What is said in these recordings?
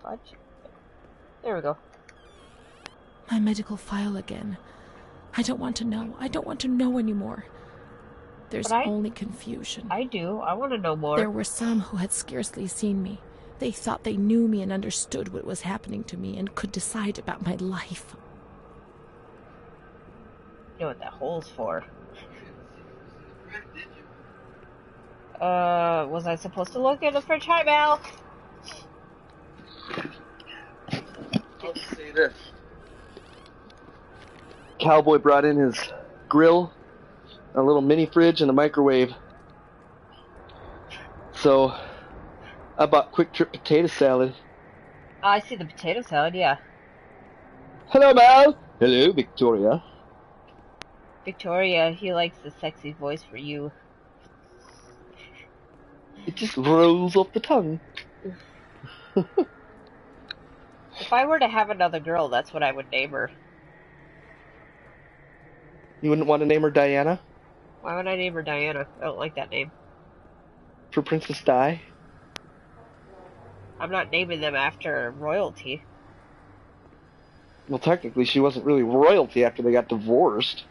fudge. There we go. My medical file again. I don't want to know. I don't want to know anymore. There's only confusion. I do. I want to know more. There were some who had scarcely seen me. They thought they knew me and understood what was happening to me and could decide about my life. You know what that hole's for. Was I supposed to look at the fridge? Hi, Mal! I'll just say this. Cowboy brought in his grill, a little mini fridge, and a microwave. So, I bought Quick Trip potato salad. I see the potato salad, yeah. Hello, Mal! Hello, Victoria. Victoria, he likes the sexy voice for you. It just rolls off the tongue. If I were to have another girl, that's what I would name her. You wouldn't want to name her Diana? Why would I name her Diana? I don't like that name. For Princess Di? I'm not naming them after royalty. Well, technically, she wasn't really royalty after they got divorced.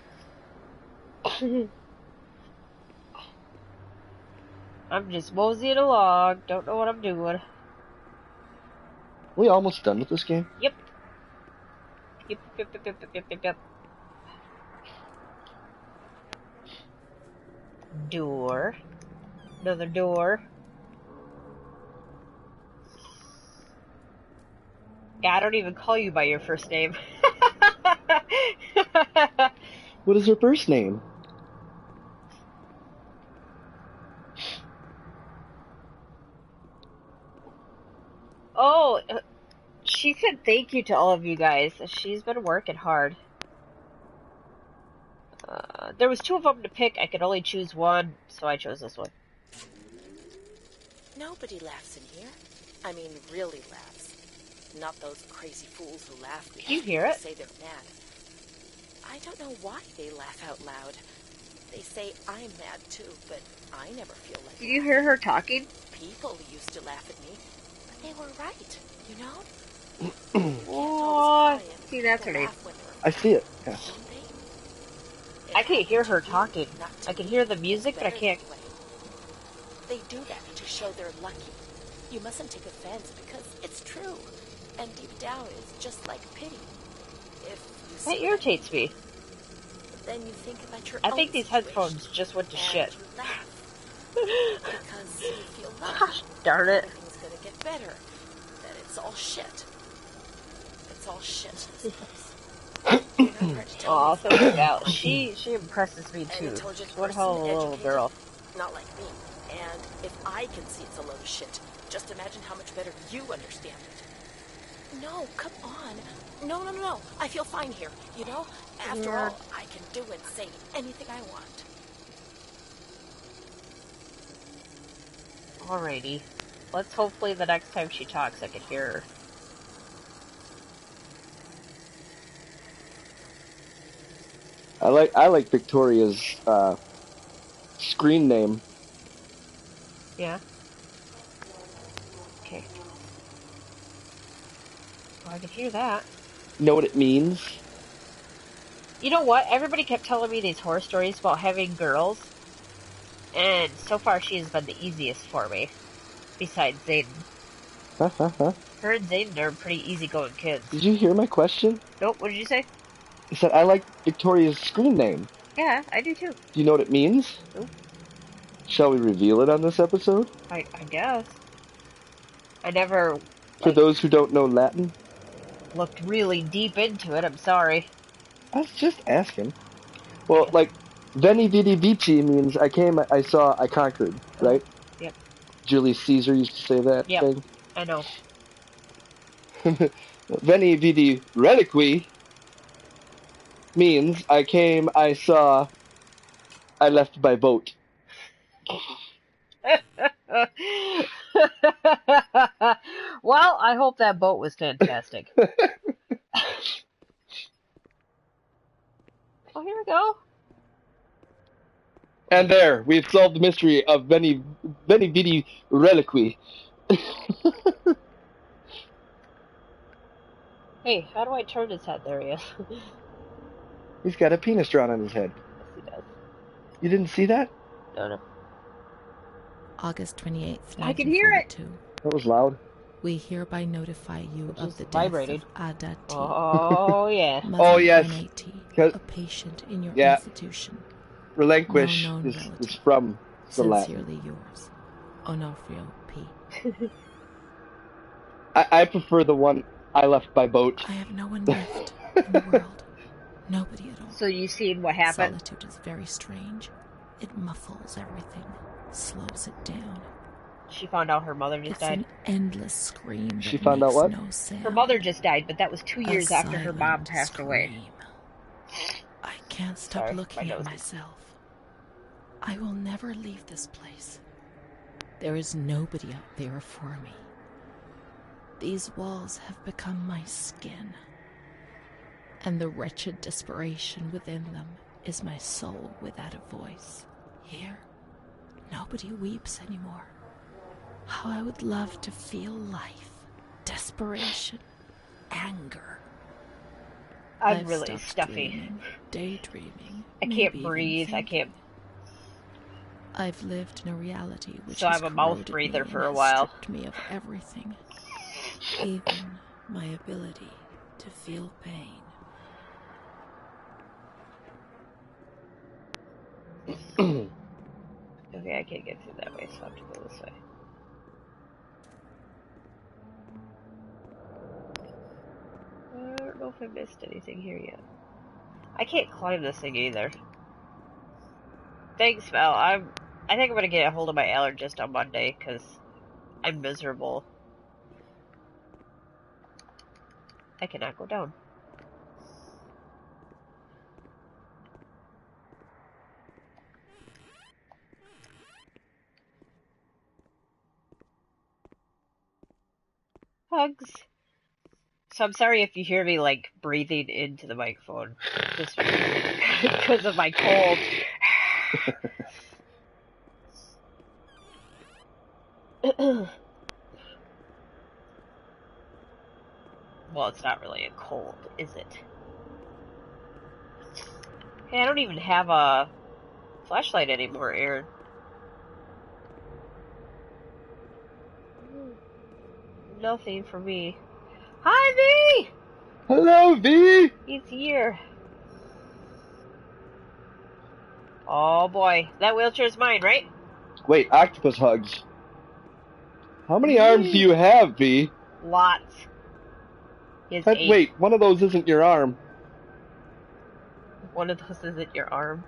I'm just moseying along. Don't know what I'm doing. We almost done with this game? Yep. Yep. Door. Another door. Yeah, I don't even call you by your first name. What is her first name? Oh, she said thank you to all of you guys. She's been working hard. There was 2 of them to pick. I could only choose one, so I chose this one. Nobody laughs in here. I mean, really laughs. Not those crazy fools who laugh because you hear it? Say they're mad. I don't know why they laugh out loud. They say I'm mad too, but I never feel like Did you hear her talking? People used to laugh at me, but they were right, you know? Oh, see, that's her name. I see it, yeah. I can't hear her talking. I can hear the music, but I can't. They do that to show they're lucky. You mustn't take offense because it's true. And deep down, it's just like pity. If you that irritates me. Then you think about your I think these headphones just went to shit. You laugh because you feel lucky. Gosh darn it. Everything's gonna get better. That it's all shit. It's all shit. Aw, so Val. She impresses me too. One hell of a little girl. Not like me. And if I can see it's a load of shit, just imagine how much better you understand it. No, come on. No. I feel fine here, you know? After all, I can do and say anything I want. Alrighty. Let's hopefully the next time she talks I can hear her. I like Victoria's screen name. Yeah. Okay. Well, I can hear that. Know what it means? You know what? Everybody kept telling me these horror stories about having girls, and so far she has been the easiest for me, besides Zayden. Her and Zayden are pretty easygoing kids. Did you hear my question? Nope, what did you say? I said I like Victoria's screen name. Yeah, I do too. Do you know what it means? Nope. Shall we reveal it on this episode? I guess. I never... For those who don't know Latin? Looked really deep into it, I'm sorry. I was just asking. Well, like, Veni Vidi Vici means I came, I saw, I conquered, right? Yep. Julius Caesar used to say that thing. I know. Veni Vidi Reliqui means I came, I saw, I left by boat. Well, I hope that boat was fantastic. Oh, here we go. And there, we've solved the mystery of Veni Vidi Reliqui. Hey, how do I turn his head? There he is. He's got a penis drawn on his head. Yes, he does. You didn't see that? No. August 28th, 1942. I can hear it! That was loud. We hereby notify you of the vibrating. death of Ada T. Oh, yeah. Oh, yes. A patient in your institution. Relinquish is from the Latin. Sincerely yours, Onofrio P. I prefer the one I left by boat. I have no one left in the world. Nobody at all. So you seen what happened? Solitude is very strange. It muffles everything, slows it down. She found out her mother just died. It's an endless scream. She found out what? No sound. Her mother just died, but that was 2 years after her mom passed away. I can't stop looking at myself. I will never leave this place. There is nobody out there for me. These walls have become my skin, and the wretched desperation within them is my soul without a voice. Here, nobody weeps anymore. How I would love to feel life, desperation, anger. I'm really stuffy. Dreaming, daydreaming. I can't breathe. I can't. I've lived in a reality which so I'm a mouth breather for a while. Stripped me of everything, even my ability to feel pain. Okay, I can't get through that way, so I have to go this way. I don't know if I missed anything here yet. I can't climb this thing either. Thanks, Mel. I think I'm gonna get a hold of my allergist on Monday because I'm miserable. I cannot go down. Hugs. So I'm sorry if you hear me like breathing into the microphone, just because of my cold. Well, it's not really a cold, is it? Hey, I don't even have a flashlight anymore, Aaron. Nothing for me. Hi, V! Hello, V! He's here. Oh boy, that wheelchair's mine, right? Wait, octopus hugs. How many arms do you have, V? Lots. He has 8. Wait, one of those isn't your arm. One of those isn't your arm.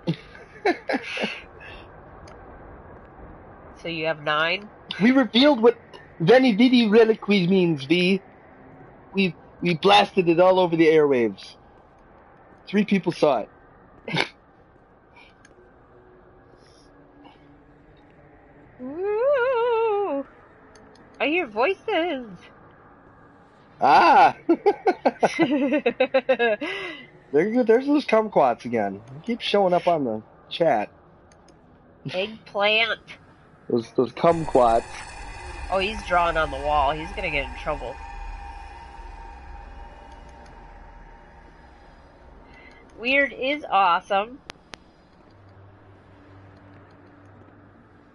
So you have 9? We revealed what Veni Vidi Reliquis means, V. We blasted it all over the airwaves. 3 people saw it. Woo! I hear voices. Ah! There's those kumquats again. They keep showing up on the chat. Eggplant. Those kumquats. Oh, he's drawing on the wall. He's gonna get in trouble. Weird is awesome.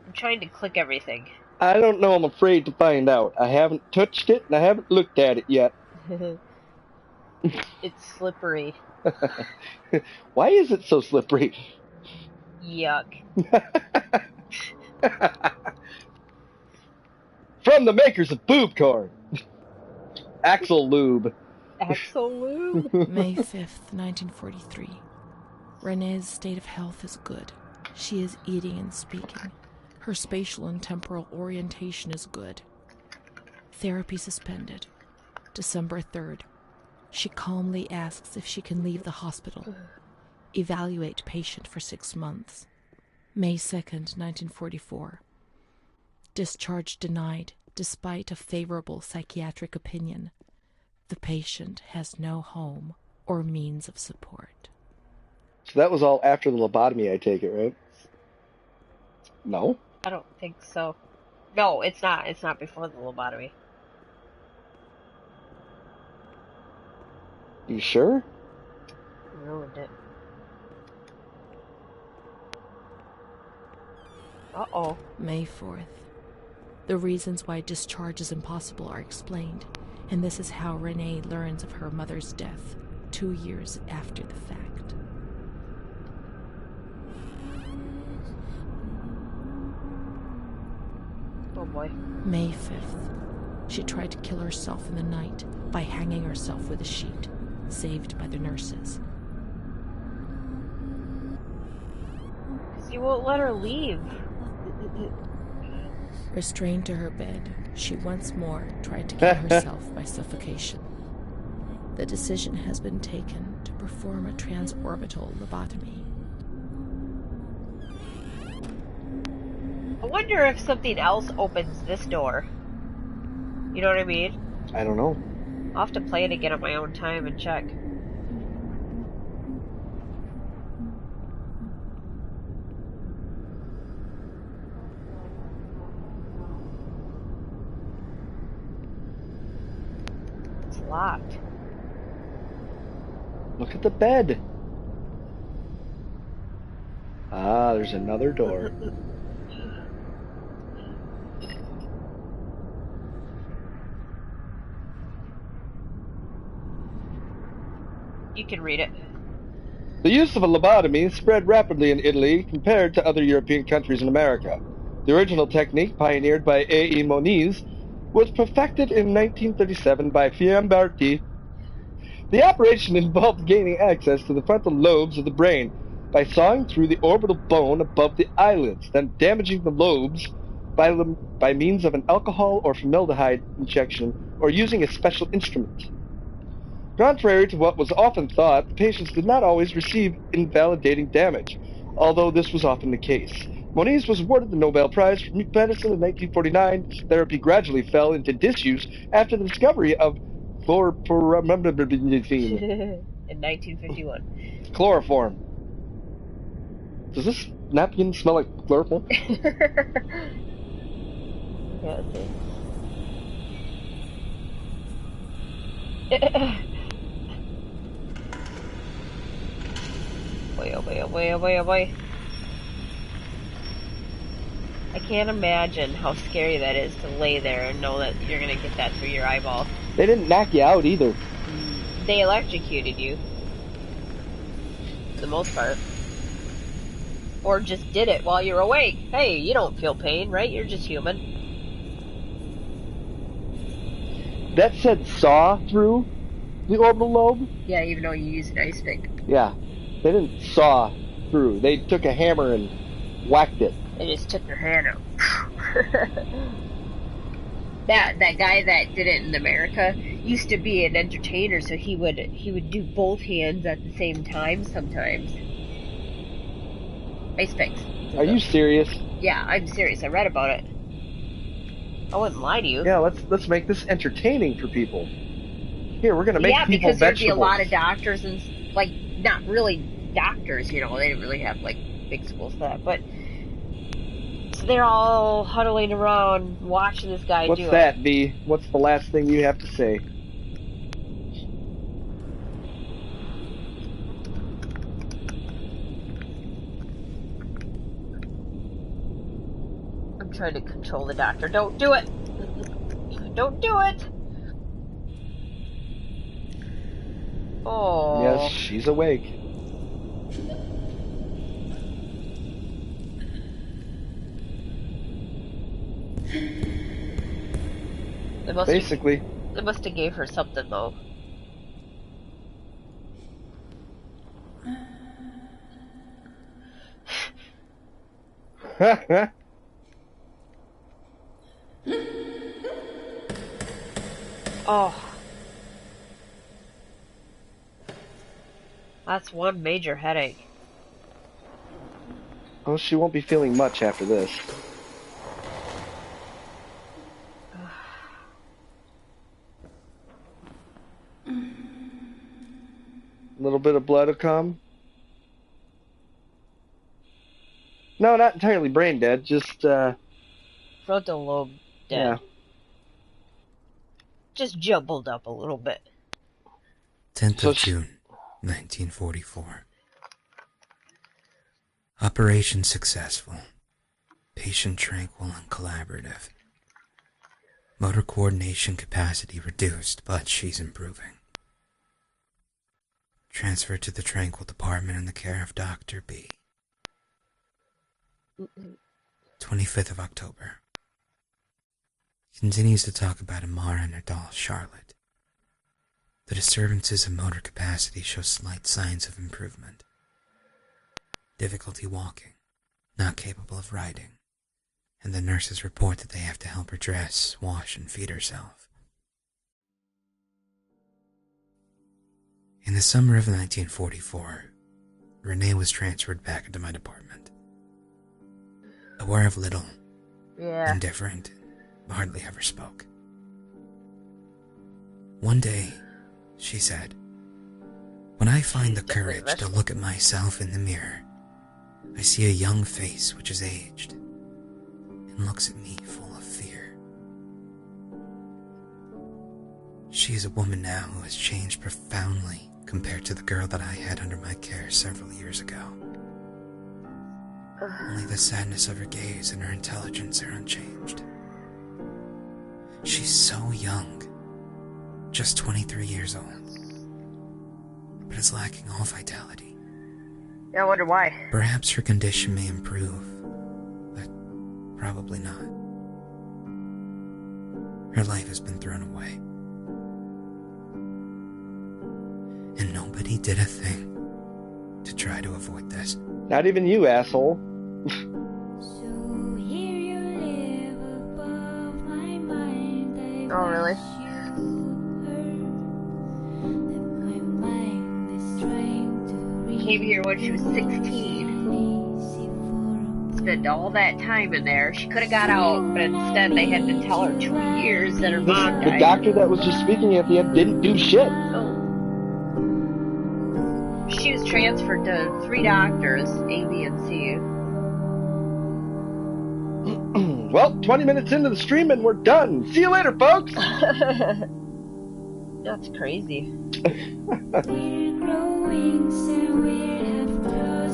I'm trying to click everything. I don't know. I'm afraid to find out. I haven't touched it, and I haven't looked at it yet. It's slippery. Why is it so slippery? Yuck. From the makers of boob corn. Axel Lube. Axel Lube? May 5th, 1943. Renee's state of health is good. She is eating and speaking. Her spatial and temporal orientation is good. Therapy suspended. December 3rd. She calmly asks if she can leave the hospital. Evaluate patient for 6 months. May 2nd, 1944. Discharge denied, despite a favorable psychiatric opinion. The patient has no home or means of support. So that was all after the lobotomy, I take it, right? No? I don't think so. No, it's not. It's not before the lobotomy. You sure? Ruined it. Uh-oh. May 4th. The reasons why discharge is impossible are explained, and this is how Renee learns of her mother's death 2 years after the fact. Oh boy. May 5th. She tried to kill herself in the night by hanging herself with a sheet, saved by the nurses. You won't let her leave. Restrained to her bed, she once more tried to kill herself by suffocation. The decision has been taken to perform a transorbital lobotomy. I wonder if something else opens this door. You know what I mean? I don't know. I'll have to play it again at my own time and check. It's locked. Look at the bed. Ah, there's another door. You can read it. The use of a lobotomy spread rapidly in Italy compared to other European countries and America. The original technique, pioneered by A.E. Moniz, was perfected in 1937 by Fiamberti. The operation involved gaining access to the frontal lobes of the brain by sawing through the orbital bone above the eyelids, then damaging the lobes by means of an alcohol or formaldehyde injection or using a special instrument. Contrary to what was often thought, the patients did not always receive invalidating damage, although this was often the case. Moniz was awarded the Nobel Prize for Medicine in 1949. Therapy gradually fell into disuse after the discovery of In 1951. chloroform. Does this napkin smell like chloroform? Yeah, see. Boy, oh boy, oh boy, oh boy, oh boy. I can't imagine how scary that is to lay there and know that you're gonna get that through your eyeball. They didn't knock you out either. They electrocuted you. For the most part. Or just did it while you're awake. Hey, you don't feel pain, right? You're just human. That said saw through the orbital lobe? Yeah, even though you use an ice pick. Yeah. They didn't saw through. They took a hammer and whacked it. They just took their hand out. That guy that did it in America used to be an entertainer, so he would do both hands at the same time sometimes. Ice picks. Are you serious? Yeah, I'm serious. I read about it. I wouldn't lie to you. Yeah, let's make this entertaining for people. Here, we're gonna make people because there'd vegetables. be a lot of doctors and like not really doctors, you know. They didn't really have like big schools for that, but so they're all huddling around watching this guy do it. What's that, V? What's the last thing you have to say? I'm trying to control the doctor. Don't do it! Don't do it! Oh. Yes, she's awake. Basically. They must have gave her something, though. Oh. That's one major headache. Oh, she won't be feeling much after this. A little bit of blood will come. No, not entirely brain dead, just, Frontal lobe dead. Yeah. Just jumbled up a little bit. 10th of June, 1944. Operation successful. Patient tranquil and collaborative. Motor coordination capacity reduced, but she's improving. Transferred to the tranquil department in the care of Dr. B. 25th of October. Continues to talk about Amara and her doll, Charlotte. The disturbances of motor capacity show slight signs of improvement. Difficulty walking, not capable of riding, and the nurses report that they have to help her dress, wash, and feed herself. In the summer of 1944, Renee was transferred back into my department. Aware of little, indifferent, hardly ever spoke. One day, she said, "When I find the courage to look at myself in the mirror, I see a young face which is aged and looks at me full of fear." She is a woman now who has changed profoundly compared to the girl that I had under my care several years ago. Only the sadness of her gaze and her intelligence are unchanged. She's so young, just 23 years old, but is lacking all vitality. I wonder why. Perhaps her condition may improve, but probably not. Her life has been thrown away. And nobody did a thing to try to avoid this. Not even you, asshole. Oh, really? Came here when she was 16. Spent all that time in there. She could have got out, but instead they had to tell her 2 years that her mom died. The doctor that was just speaking at the end didn't do shit. Oh. She was transferred to 3 doctors, A, B, and C. Well, 20 minutes into the stream and we're done. See you later, folks. That's crazy.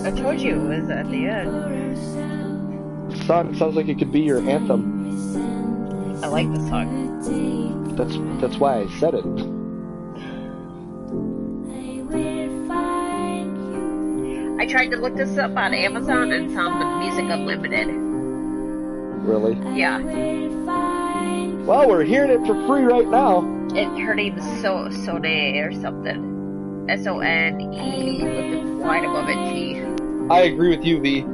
I told you it was at the end. The song sounds like it could be your anthem. I like the song. That's why I said it. I tried to look this up on Amazon and found the Music Unlimited. Really? Yeah. Well, we're hearing it for free right now. Her name is Sone or something. S-O-N-E with the line above it, T. I agree with you, V.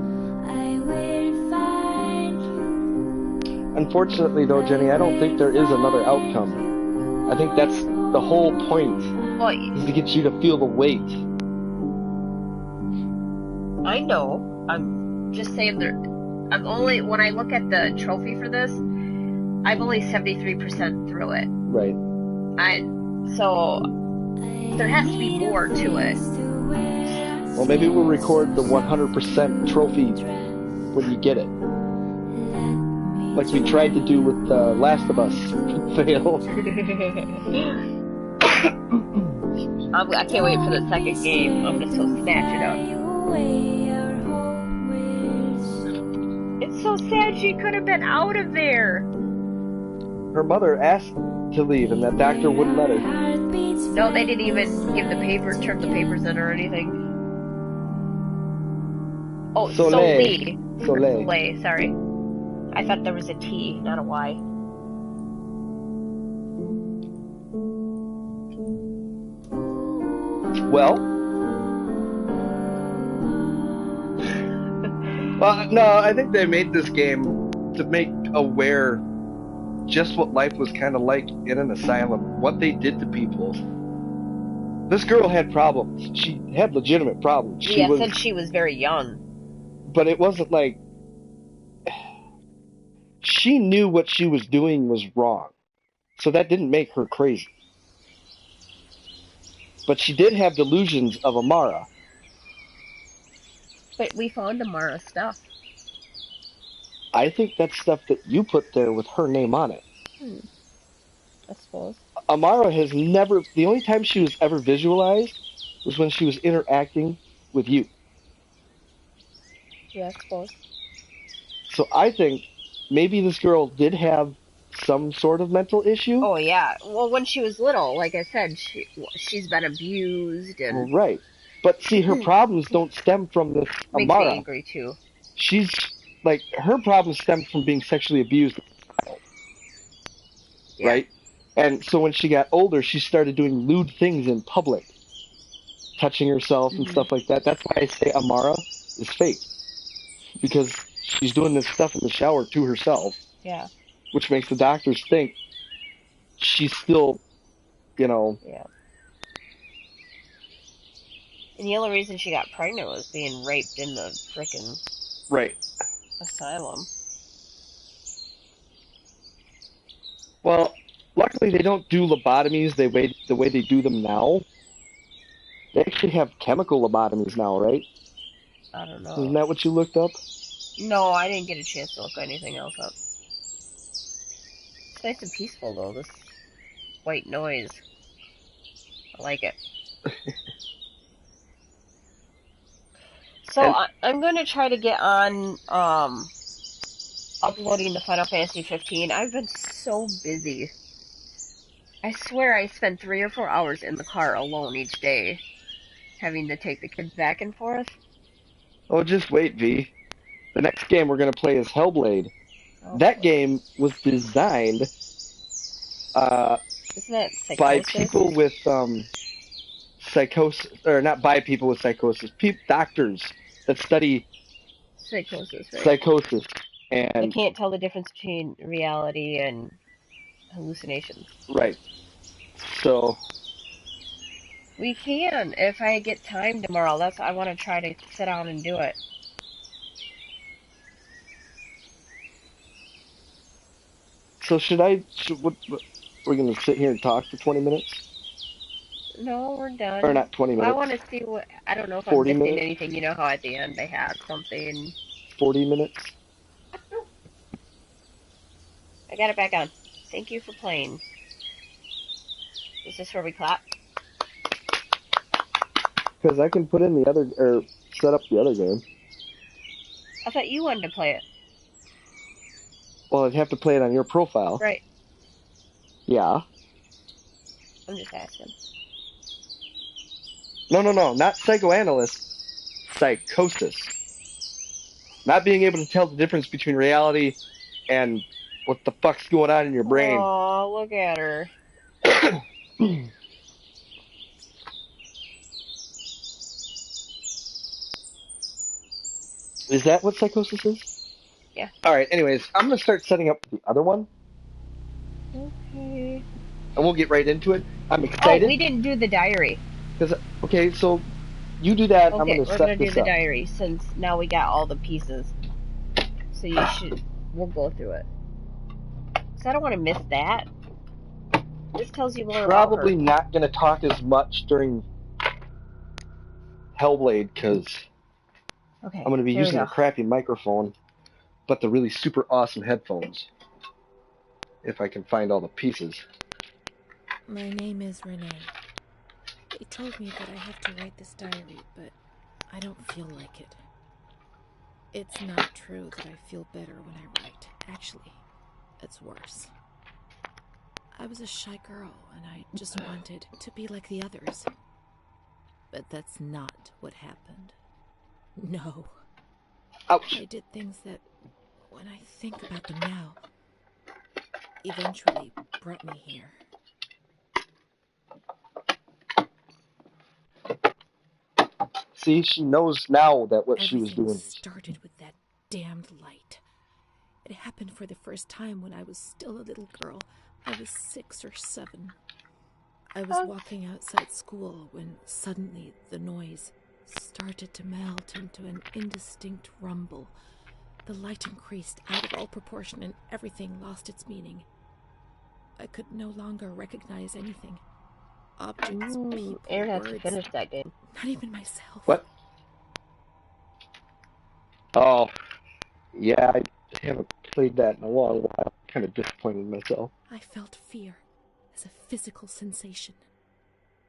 Unfortunately, though, Jenny, I don't think there is another outcome. I think that's the whole point, is to get you to feel the weight. I know. I'm just saying when I look at the trophy for this, I'm only 73% through it. Right. So there has to be more to it. Well, maybe we'll record the 100% trophy when you get it. Like we tried to do with Last of Us. Failed. I can't wait for the second game. I'm just so snatch it up. It's so sad she could have been out of there. Her mother asked to leave, and that doctor wouldn't let her. No, they didn't even turn the papers in or anything. Oh, Soleil. Soleil, sorry. I thought there was a T, not a Y. Well, no, I think they made this game to make aware just what life was kind of like in an asylum, what they did to people. This girl had problems. She had legitimate problems. Since she was very young. But it wasn't like... She knew what she was doing was wrong. So that didn't make her crazy. But she did have delusions of Amara. But we found Amara stuff. I think that's stuff that you put there with her name on it. I suppose. Amara has never. The only time she was ever visualized was when she was interacting with you. Yeah, I suppose. So I think maybe this girl did have some sort of mental issue. Oh yeah. Well, when she was little, like I said, she's been abused Well, and right. But see, her problems don't stem from this makes me Amara. angry too. She's like her problems stem from being sexually abused, Yeah. right? And so when she got older, she started doing lewd things in public, touching herself and stuff like that. That's why I say Amara is fake, because she's doing this stuff in the shower to herself, Yeah. which makes the doctors think she's still, you know, Yeah. And the only reason she got pregnant was being raped in the frickin' right. asylum. Well, luckily they don't do lobotomies the way they do them now. They actually have chemical lobotomies now, right? I don't know. Isn't that what you looked up? No, I didn't get a chance to look anything else up. It's nice and peaceful though, this white noise. I like it. So And I'm going to try to get on uploading the Final Fantasy 15. I've been so busy. I swear I spend 3 or 4 hours in the car alone each day, having to take the kids back and forth. oh, just wait, V. The next game we're gonna play is Hellblade. Oh, That boy. game was designed Isn't that by psychosis? people with psychosis, or not by people with psychosis, doctors that study Psychosis, right? psychosis, They and can't tell the difference between reality and hallucinations. right. So, We can, if I get time tomorrow. That's I want to try to sit down and do it. should I? What, we're gonna sit here and talk for 20 minutes, No, we're or done. not 20 I minutes, want to see what. I don't know if I'm 40 missing minutes, anything. You know how at the end they had something. 40 minutes. I got it back on. Thank you for playing. Is this where we clap? Because I can put in the other, or set up the other game. I thought you wanted to play it. Well, I'd have to play it on your profile. Right. Yeah. I'm just asking. No, not psychoanalyst. Psychosis. Not being able to tell the difference between reality and what the fuck's going on in your brain. Oh, look at her. Is that what psychosis is? Yeah. Alright, anyways, I'm going to start setting up the other one. Okay. And we'll get right into it. I'm excited. Oh, we didn't do the diary. Okay, so you do that. Okay, I'm going to we're set gonna do this the up. diary since now we got all the pieces. So you should. We'll go through it. So I don't want to miss that. This tells you more Probably about her. not going to talk as much during Hellblade because Okay. I'm going to be using a crappy microphone, but the really super awesome headphones. If I can find all the pieces. My name is Renee. They told me that I have to write this diary, but I don't feel like it. It's not true that I feel better when I write. Actually, it's worse. I was a shy girl, and I just wanted to be like the others. But that's not what happened. No. Ouch. I did things that, when I think about them now, eventually brought me here. See, she knows now that what she was Everything doing. started with that damned light. It happened for the first time when I was still a little girl. I was 6 or 7. I was walking outside school when suddenly the noise started to melt into an indistinct rumble. The light increased out of all proportion and everything lost its meaning. I could no longer recognize anything. Objects, people, Aaron has words. to finish that game. Not even myself. What? Oh, yeah, I haven't played that in a long while. I'm kind of disappointed in myself. I felt fear, as a physical sensation.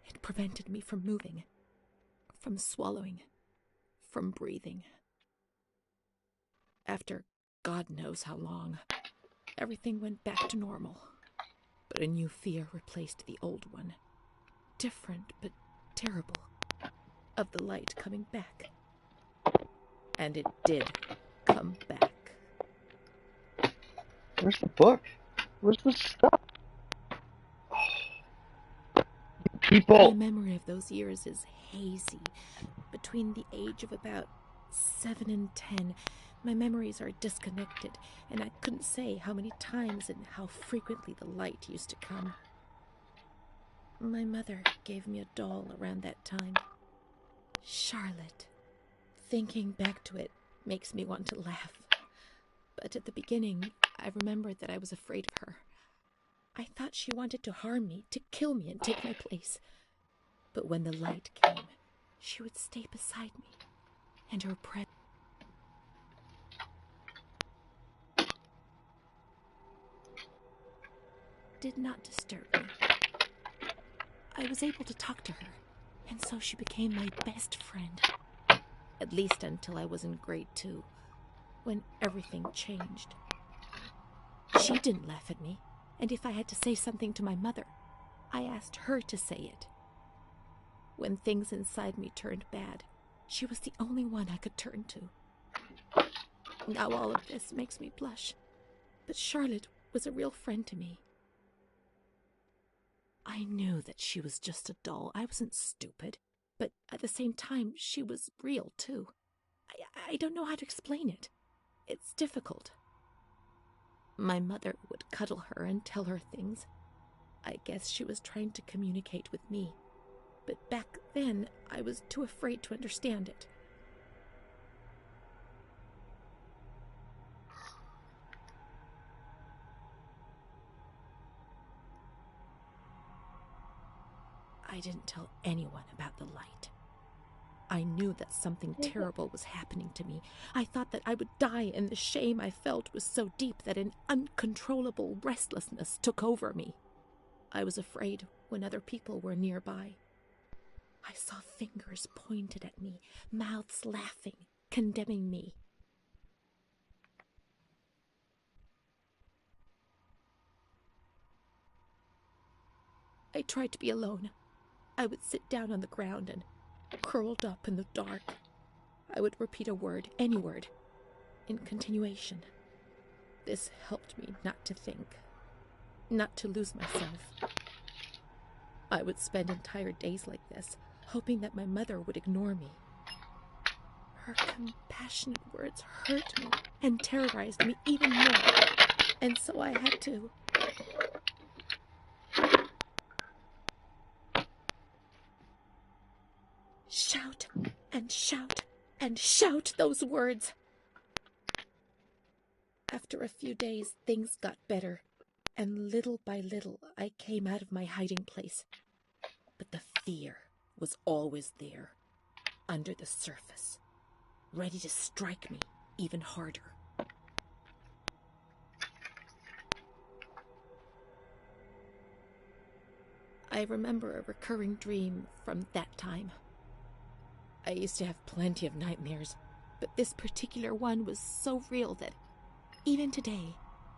It prevented me from moving, from swallowing, from breathing. After God knows how long, everything went back to normal. But a new fear replaced the old one. Different, but terrible. Of the light coming back. And it did come back. Where's the book? Where's the stuff? People! My memory of those years is hazy. Between the age of about 7 and 10, my memories are disconnected, and I couldn't say how many times and how frequently the light used to come. My mother gave me a doll around that time. Charlotte. Thinking back to it makes me want to laugh. But at the beginning, I remembered that I was afraid of her. I thought she wanted to harm me, to kill me and take my place. But when the light came, she would stay beside me, and her presence did not disturb me. I was able to talk to her, and so she became my best friend. At least until I was in grade 2, when everything changed. She didn't laugh at me, and if I had to say something to my mother, I asked her to say it. When things inside me turned bad, she was the only one I could turn to. Now all of this makes me blush, but Charlotte was a real friend to me. I knew that she was just a doll. I wasn't stupid, but at the same time, she was real too. I don't know how to explain it. It's difficult. My mother would cuddle her and tell her things. I guess she was trying to communicate with me. But back then, I was too afraid to understand it. I didn't tell anyone about the light. I knew that something terrible was happening to me. I thought that I would die, and the shame I felt was so deep that an uncontrollable restlessness took over me. I was afraid when other people were nearby. I saw fingers pointed at me, mouths laughing, condemning me. I tried to be alone. I would sit down on the ground and, curled up in the dark, I would repeat a word, any word, in continuation. This helped me not to think, not to lose myself. I would spend entire days like this, hoping that my mother would ignore me. Her compassionate words hurt me and terrorized me even more, and so I had to shout and shout and shout those words. After a few days, things got better, and little by little, I came out of my hiding place. But the fear was always there, under the surface, ready to strike me even harder. I remember a recurring dream from that time. I used to have plenty of nightmares, but this particular one was so real that even today,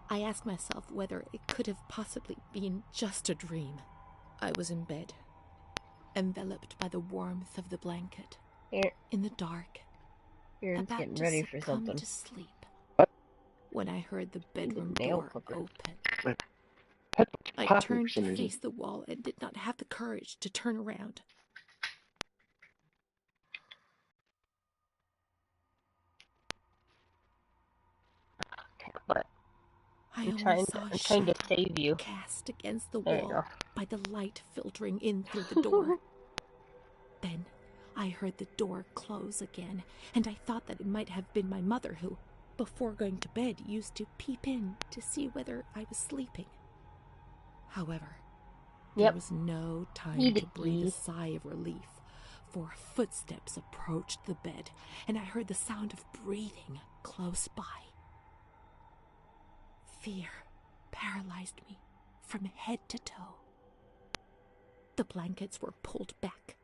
I ask myself whether it could have possibly been just a dream. I was in bed, enveloped by the warmth of the blanket, in the dark, Aaron's about getting to ready for succumb something. to sleep, when I heard the bedroom Nail door clipper. open. I turned to face the wall and did not have the courage to turn around. But I I'm only trying saw a to shadow save you. cast against the There you wall go. by the light filtering in through the door. Then I heard the door close again, and I thought that it might have been my mother who, before going to bed, used to peep in to see whether I was sleeping. However, there was no time to breathe a sigh of relief, for footsteps approached the bed, and I heard the sound of breathing close by. Fear paralyzed me from head to toe. The blankets were pulled back.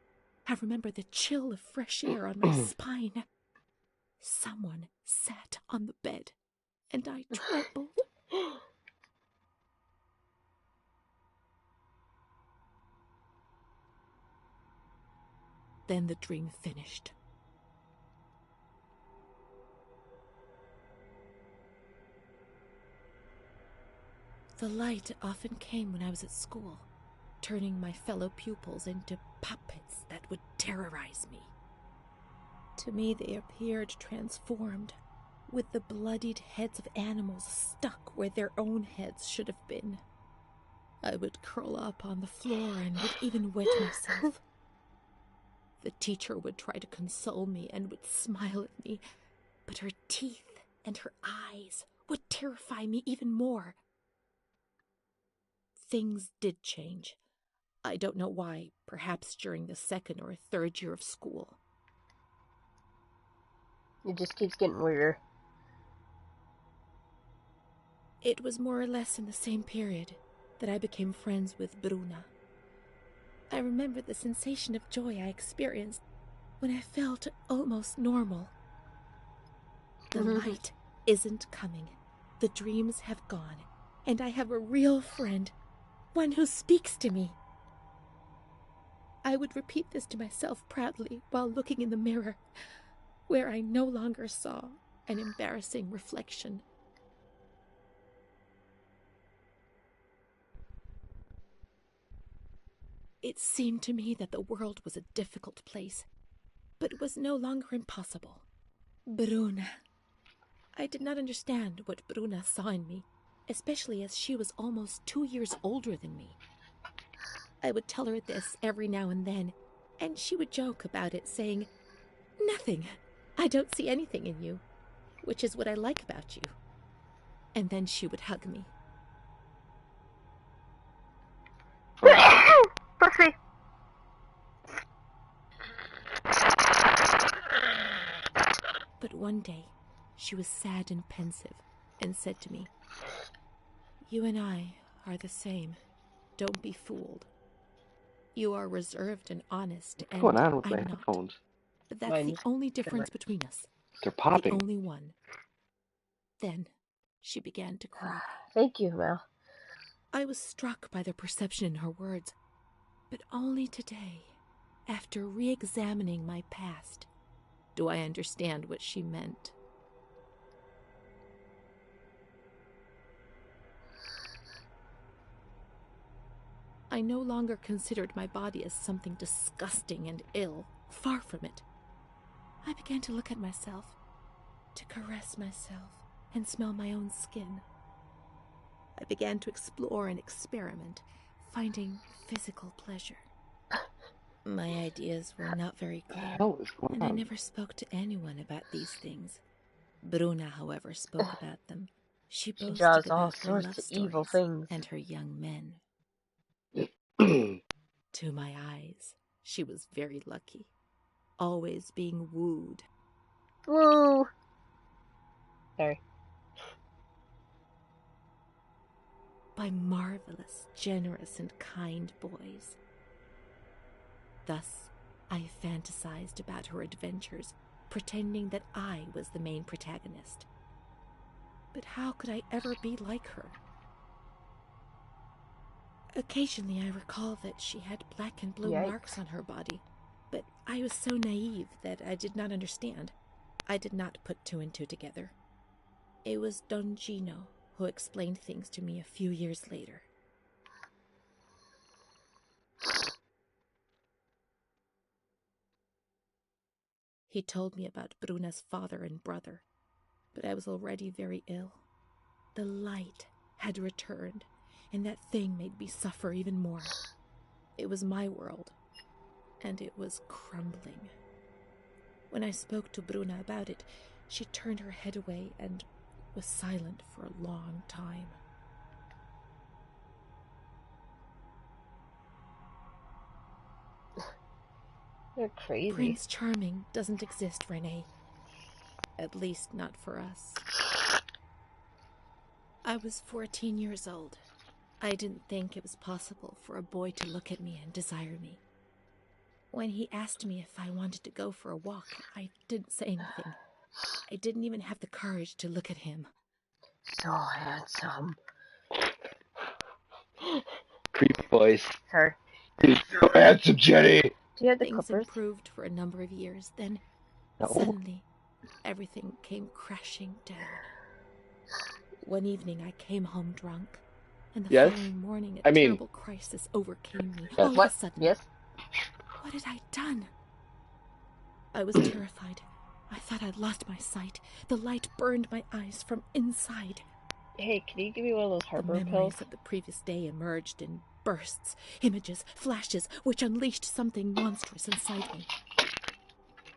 I remember the chill of fresh air on my spine. Someone sat on the bed, and I trembled. Then the dream finished. The light often came when I was at school, turning my fellow pupils into puppets that would terrorize me. To me, they appeared transformed, with the bloodied heads of animals stuck where their own heads should have been. I would curl up on the floor and would even wet myself. The teacher would try to console me and would smile at me, but her teeth and her eyes would terrify me even more. Things did change. I don't know why, perhaps during the 2nd or 3rd year of school. It just keeps getting weirder. It was more or less in the same period that I became friends with Bruna. I remember the sensation of joy I experienced when I felt almost normal. The light isn't coming. The dreams have gone, and I have a real friend, one who speaks to me. I would repeat this to myself proudly while looking in the mirror, where I no longer saw an embarrassing reflection. It seemed to me that the world was a difficult place, but it was no longer impossible. Bruna. I did not understand what Bruna saw in me, especially as she was almost 2 years older than me. I would tell her this every now and then, and she would joke about it, saying, "Nothing. I don't see anything in you, which is what I like about you." And then she would hug me. Pussy. But one day, she was sad and pensive, and said to me, "You and I are the same. Don't be fooled. You are reserved and honest, and What's going on with I'm my not. headphones? But that's the only difference between us. They're popping. The only one." Then she began to cry. Thank you, Mel. I was struck by the perception in her words, but only today, after re-examining my past, do I understand what she meant. I no longer considered my body as something disgusting and ill. Far from it. I began to look at myself, to caress myself, and smell my own skin. I began to explore and experiment, finding physical pleasure. My ideas were not very clear, and I never spoke to anyone about these things. Bruna, however, spoke about them. She boasted draws all about her sorts love of evil stories things. and her young men. To my eyes, she was very lucky, always being wooed. Woo! Sorry. By marvelous, generous, and kind boys. Thus, I fantasized about her adventures, pretending that I was the main protagonist. But how could I ever be like her? Occasionally I recall that she had black and blue marks on her body, but I was so naive that I did not understand. I did not put 2 and 2 together. It was Don Gino who explained things to me a few years later. He told me about Bruna's father and brother, but I was already very ill. The light had returned, and that thing made me suffer even more. It was my world, and it was crumbling. When I spoke to Bruna about it, she turned her head away and was silent for a long time. You're crazy. Prince Charming doesn't exist, Renee. At least not for us. I was 14 years old. I didn't think it was possible for a boy to look at me and desire me. When he asked me if I wanted to go for a walk, I didn't say anything. I didn't even have the courage to look at him. So handsome. Creepy voice. Her. He's so handsome, Jenny. Do you have the Things clippers? improved for a number of years, then No. suddenly everything came crashing down. One evening I came home drunk, and the following morning a terrible crisis overcame me. All of a sudden. Yes? What had I done? I was terrified. I thought I'd lost my sight. The light burned my eyes from inside. Hey, can you give me one of those Harbor The pills? memories of the previous day emerged in bursts, images, flashes, which unleashed something monstrous inside me.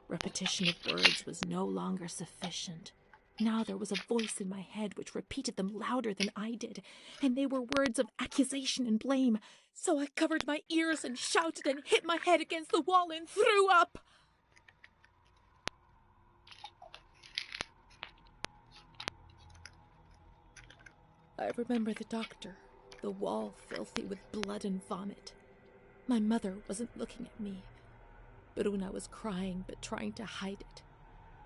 Repetition of words was no longer sufficient. Now there was a voice in my head which repeated them louder than I did, and they were words of accusation and blame. So I covered my ears and shouted and hit my head against the wall and threw up. I remember the doctor, the wall filthy with blood and vomit. My mother wasn't looking at me. Bruna was crying but trying to hide it.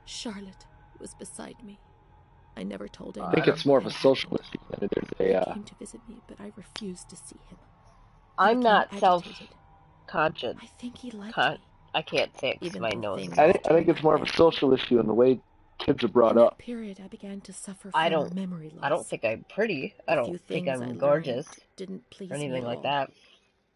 Charlotte was beside me. I never told anyone. I think it's more of a social issue than it is He came to visit me, but I refused to see him. I'm not self-conscious. I think he liked me. I can't say it because my nose is I think it's more of a social issue in the way kids are brought in up. that period, I began to suffer from memory loss. I don't think I'm pretty. I don't think I'm gorgeous. Didn't please or anything me like that.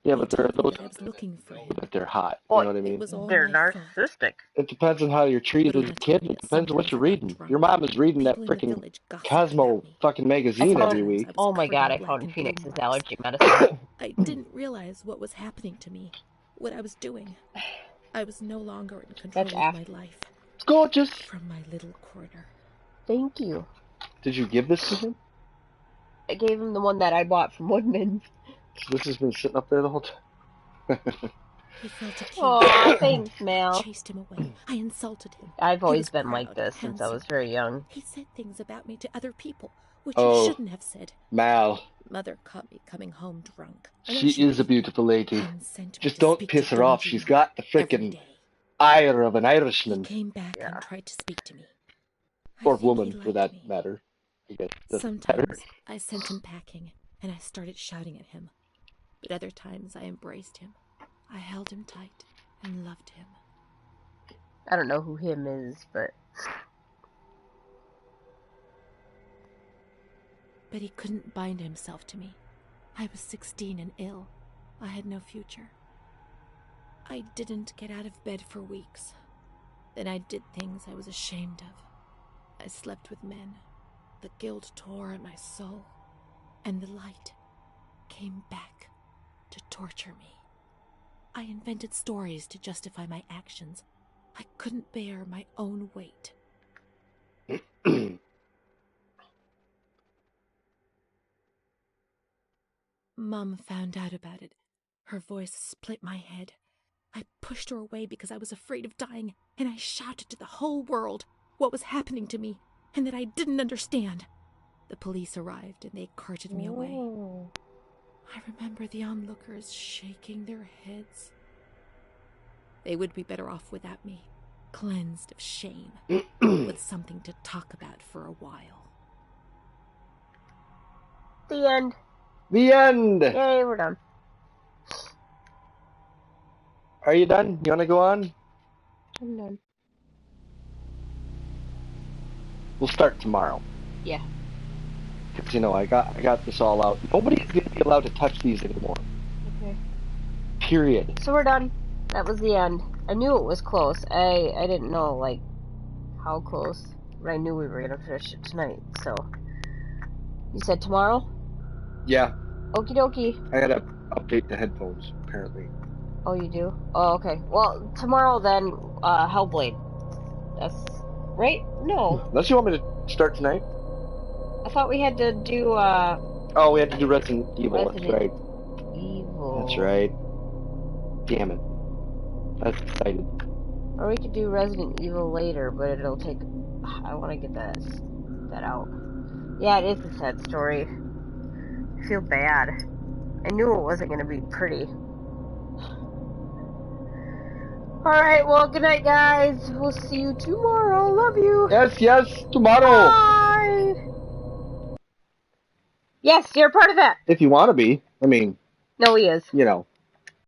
Yeah, but there are those I was looking for him. that they're hot. Well, you know what I mean? It was all They're my narcissistic. fault. It depends on how you're treated as a kid. It depends on what you're reading. Your mom is reading that freaking Cosmo fucking magazine every week. Oh my god, I found Phoenix's allergy medicine. I didn't realize what was happening to me, what I was doing. I was no longer in control of my life. It's gorgeous. From my little corner. Thank you. Did you give this to him? I gave him the one that I bought from Woodman's. So this has been sitting up there the whole time. He felt a key. Aw, thanks, Mal. I chased him away. I insulted him. I've always been like this since I was very young. He said things about me to other people, which he shouldn't have said. Mal. Mother caught me coming home drunk. She is a beautiful lady. Just don't piss her off. She's got the frickin' ire of an Irishman. He came back and tried to speak to me. Or woman, for that matter. I guess sometimes I sent him packing, and I started shouting at him. But other times I embraced him. I held him tight and loved him. I don't know who him is, but he couldn't bind himself to me. I was 16 and ill. I had no future. I didn't get out of bed for weeks. Then I did things I was ashamed of. I slept with men. The guilt tore at my soul, and the light came back to torture me. I invented stories to justify my actions. I couldn't bear my own weight. Mom found out about it. Her voice split my head. I pushed her away because I was afraid of dying, and I shouted to the whole world what was happening to me, and that I didn't understand. The police arrived, and they carted me away. I remember the onlookers shaking their heads. They would be better off without me, cleansed of shame, with something to talk about for a while. The end. The end! Yay, we're done. Are you done? You want to go on? I'm done. We'll start tomorrow. Yeah. Because, I got this all out. Nobody's going to be allowed to touch these anymore. Okay. Period. So we're done. That was the end. I knew it was close. I didn't know, how close. But I knew we were going to finish it tonight, so. You said tomorrow? Yeah. Okie dokie. I gotta update the headphones, apparently. Oh, you do? Oh, okay. Well, tomorrow then, Hellblade. That's... right? No. Unless you want me to start tonight. I thought we had to do, Oh, we had to do Resident Evil, that's right. Evil. That's right. Damn it. That's excited. Or we could do Resident Evil later, but it'll take... I want to get that out. Yeah, it is a sad story. I feel bad. I knew it wasn't going to be pretty. Alright, well, good night, guys. We'll see you tomorrow. Love you. Yes, tomorrow. Bye. Yes, you're part of that. If you want to be. I mean. No, he is. You know.